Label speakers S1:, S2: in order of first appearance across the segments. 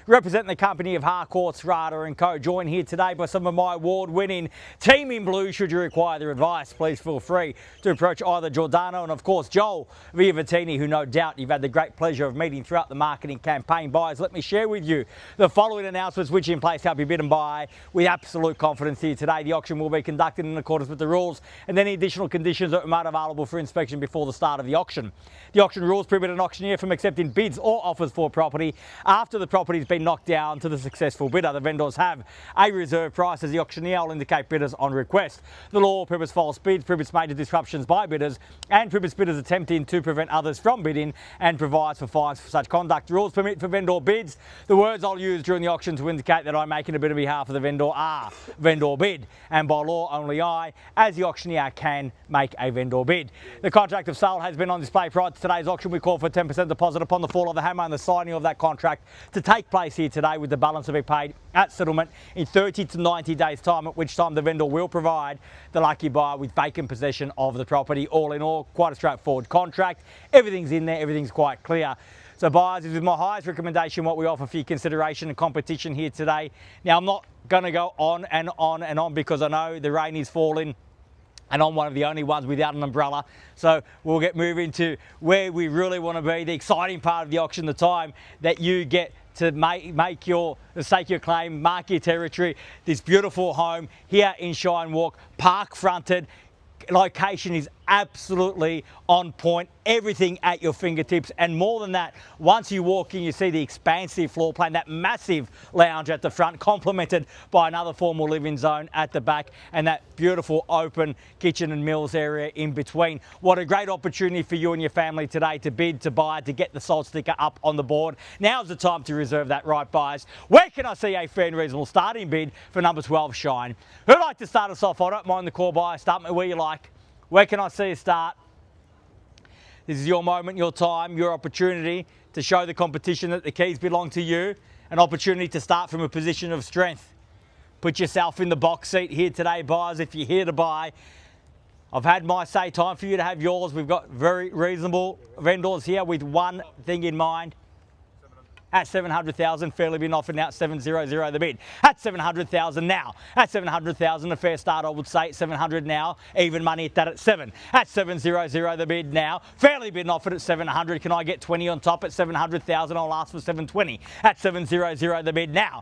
S1: representing the company of Harcourts, Rata and Co. Joined here today by some of my award-winning team in blue. Should you require their advice, please feel free to approach either Giordano and of course Joel Viavattene, who no doubt you've had the great pleasure of meeting throughout the marketing campaign. Buyers, let me share with you the following announcements which in place help you bid and buy with absolute confidence here today. The auction will be conducted in accordance with the rules and any additional conditions that are made available for inspection before the start of the auction. The auction rules prohibit an auctioneer from accepting bids or offers for property after the property has been knocked down to the successful bidder. The vendors have a reserve price as the auctioneer will indicate bidders on request. The law prohibits false bids, prohibits major disruptions by bidders and prohibits bidders attempting to prevent others from bidding and provides for fines for such conduct. Rules permit for vendor bids. The words I'll use during the auction to indicate that I'm making a bid on behalf of the vendor are vendor bid, and by law only I, as the auctioneer, can make a vendor bid. The contract of sale has been on display prior to today's auction. We call for a 10% deposit upon the fall of the hammer and the signing of that contract to take place here today, with the balance to be paid at settlement in 30 to 90 days time, at which time the vendor will provide the lucky buyer with vacant possession of the property. All in all, quite a straightforward contract. Everything's in there, everything's quite clear. So buyers, this is my highest recommendation, what we offer for your consideration and competition here today. Now, I'm not going to go on and on and on because I know the rain is falling and I'm one of the only ones without an umbrella. So we'll get moving to where we really want to be, the exciting part of the auction, the time that you get to stake your claim, mark your territory. This beautiful home here in Shine Walk, park fronted. Location is absolutely on point, everything at your fingertips, and more than that, once you walk in you see the expansive floor plan, that massive lounge at the front, complemented by another formal living zone at the back, and that beautiful open kitchen and meals area in between. What a great opportunity for you and your family today to bid, to buy, to get the sold sticker up on the board. Now's the time to reserve that right, buyers. Where can I see a fair and reasonable starting bid for number 12 Shine? Who'd like to start us off? I don't mind the call, buyer. Start me where you like. Where can I see a start? This is your moment, your time, your opportunity to show the competition that the keys belong to you. An opportunity to start from a position of strength. Put yourself in the box seat here today, buyers, if you're here to buy. I've had my say, time for you to have yours. We've got very reasonable vendors here with one thing in mind. At 700,000, fairly been offered now at 700 the bid. At 700,000 now. At 700,000, a fair start, I would say. 700 now, even money at that at 7. At 700 the bid now. Fairly been offered at 700. Can I get 20 on top at 700,000? I'll ask for 720. At 700 the bid now.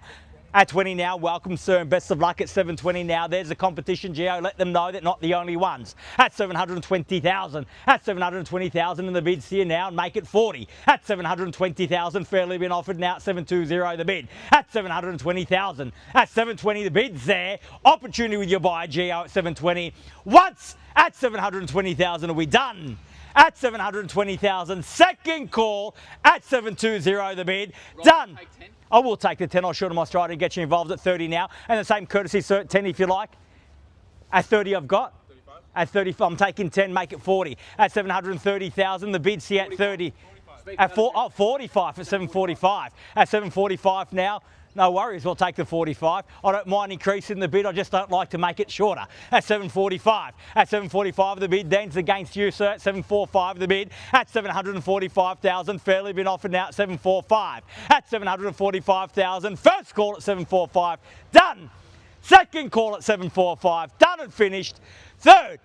S1: At 20 now, welcome sir and best of luck at 720 now. There's the competition, Geo. Let them know they're not the only ones. At 720,000. At 720,000 in the bids here now, and make it 40. At 720,000, fairly been offered now at 720 the bid. At 720,000. At 720 the bid's there. Opportunity with your buyer, Geo, at 720. Once at 720,000 are we done? At 720,000, second call at 720 the bid. Done. I will take the 10. I'll shoot on my stride and get you involved at 30 now. And the same courtesy, sir, 10 if you like. At 30 I've got. 35. At 35, I'm taking 10, make it 40. At 730,000, the bid's here at 30. 45. At 45 at 745. At 745 now. No worries, we'll take the 45. I don't mind increasing the bid, I just don't like to make it shorter. At 745. At 745 the bid, then's against you, sir. At 745 the bid. At 745,000, fairly been offered now at 745. At 745,000, first call at 745, done. Second call at 745, done and finished. Third.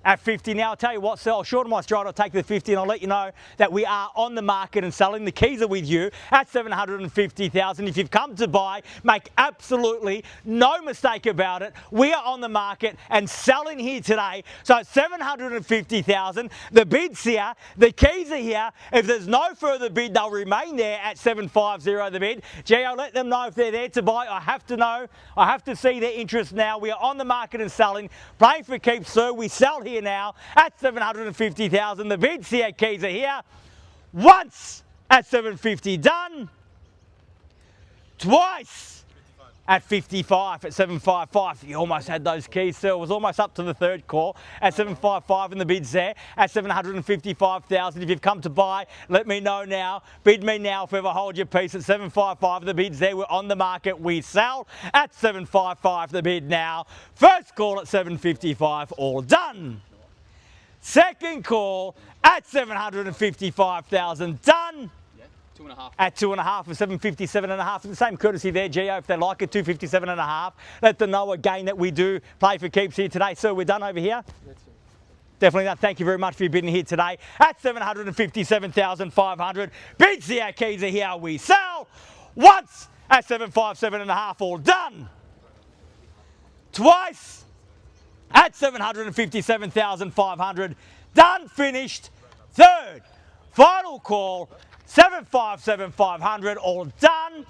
S1: At 50 now, I'll tell you what, sir, I'll shorten my stride, I'll take the 50 and I'll let you know that we are on the market and selling. The keys are with you at 750,000. If you've come to buy, make absolutely no mistake about it. We are on the market and selling here today. So at 750,000, the bid's here, the keys are here. If there's no further bid, they'll remain there at 750 the bid. Geo, let them know if they're there to buy. I have to know, I have to see their interest now. We are on the market and selling, playing for keeps, sir. We sell here now at 750,000. The bids here, keys are here. Once at 750, done. Twice at 55 at 755. You almost had those keys, sir. It was almost up to the third call at 755 and the bid's there at 755,000. If you've come to buy, let me know now. Bid me now if ever hold your peace at 755. The bid's there. We're on the market. We sell at 755. The bid now. First call at 755. All done. Second call at 755,000. Done.
S2: 2.5.
S1: At 2.5 for 757.5. The same courtesy there, Gio, if they like it, 257.5. Let them know again that we do play for keeps here today. So we're done over here. Definitely done. Thank you very much for your bidding here today. At 757,500. Bids the keys are here. We sell once at 757.5. All done. Twice at 757,500. Done, finished. Third, final call, 757,500. All done.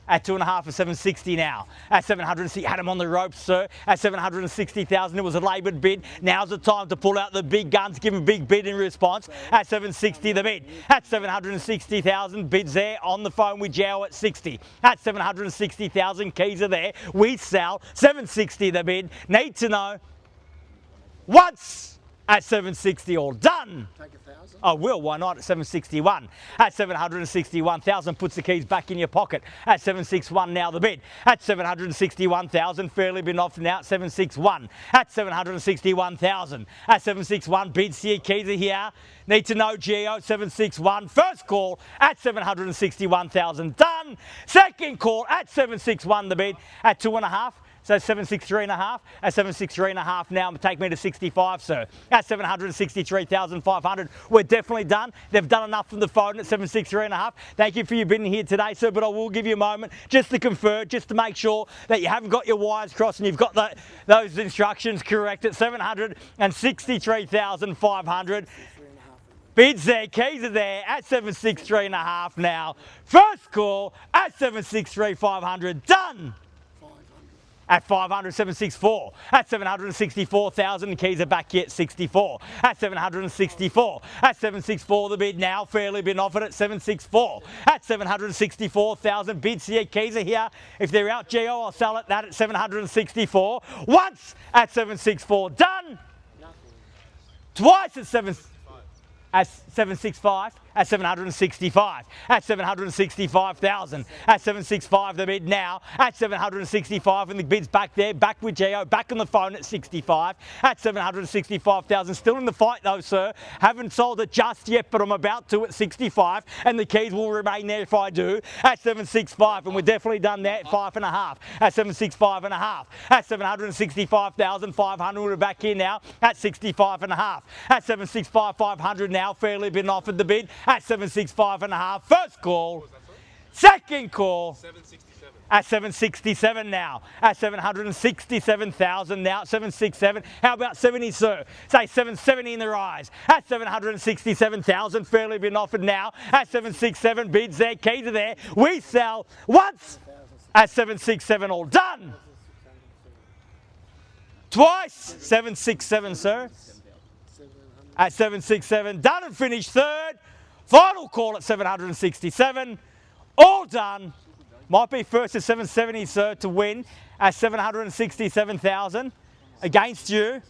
S1: At 2.5 for 760 now. At 760, had him on the ropes, sir. At 760,000, it was a laboured bid. Now's the time to pull out the big guns, give him a big bid in response. At 760, the bid. At 760,000, bids there on the phone with Joe at 60. At 760,000, keys are there. We sell 760, the bid. Need to know once. At 760, all done.
S3: Take 1,000.
S1: I will, why not? At 761. At 761,000, puts the keys back in your pocket. At 761 now the bid. At 761,000, fairly been off now at 761. At 761,000. At 761, bids here, keys are here. Need to know Geo, 761. First call at 761,000, done. Second call at 761, the bid. At 2.5. So 763.5. At 763.5 now, take me to 65, sir. At 763,500, we're definitely done. They've done enough from the phone at 763.5. Thank you for your bidding here today, sir, but I will give you a moment just to confirm, just to make sure that you haven't got your wires crossed and you've got those instructions correct at 763,500. Bids there, keys are there at 763.5 now. First call at 763,500, done. At 500, 764. At 764,000, the keys are back yet, 64. At 764. At 764, the bid now, fairly been offered at 764. At 764,000, bids here, keys are here. If they're out, Geo, I'll sell it that at 764. Once at 764, done. Twice at 765, at 765, at 765,000, at 765 the bid now, at 765 and the bid's back there, back with Geo, back on the phone at 65, at 765,000, still in the fight though, sir, haven't sold it just yet, but I'm about to at 65, and the keys will remain there if I do, at 765, and we're definitely done there at 5.5, at 765.5, at 765,500, we're back here now, at 65.5, at 765,500 now, fairly been offered the bid, at 765.5, first call, second call,
S2: 767.
S1: At 767 now, at 767,000 now, 767, how about 70, sir? Say 770 in the rise, at 767,000, fairly been offered now, at 767, bids there, keys are there, we sell once, at 767, all done. Twice, 767, sir. At 767, done and finished, third. Final call at 767, all done. Might be first at 770, sir, to win at 767,000 against you.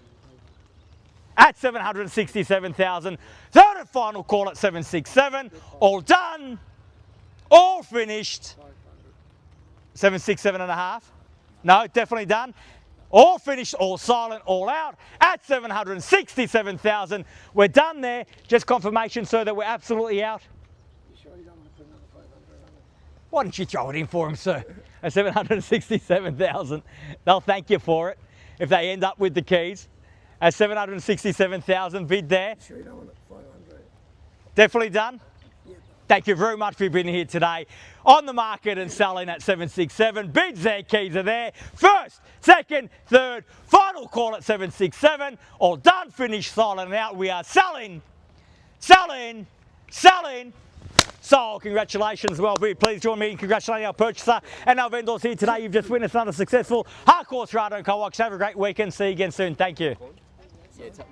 S1: At 767,000, third and final call at 767, all done, all finished. 767.5, no, definitely done. All finished, all silent, all out at 767,000. We're done there. Just confirmation, sir, that we're absolutely out.
S3: You sure you don't want to put another 500 on it?
S1: Why don't you throw it in for him, sir? At 767,000. They'll thank you for it if they end up with the keys. At 767,000, bid there.
S3: You sure you don't want it 500?
S1: Definitely done.
S3: Yeah.
S1: Thank you very much for being here today. On the market and selling at 767. Bids there, keys are there. First, second, third, final call at 767. All done, finished, silent and out. We are selling, selling, selling. So, congratulations, well, please join me in congratulating our purchaser and our vendors here today. You've just witnessed another successful Harcourts Rata and Co-auction. Have a great weekend. See you again soon. Thank you. Thanks, sir.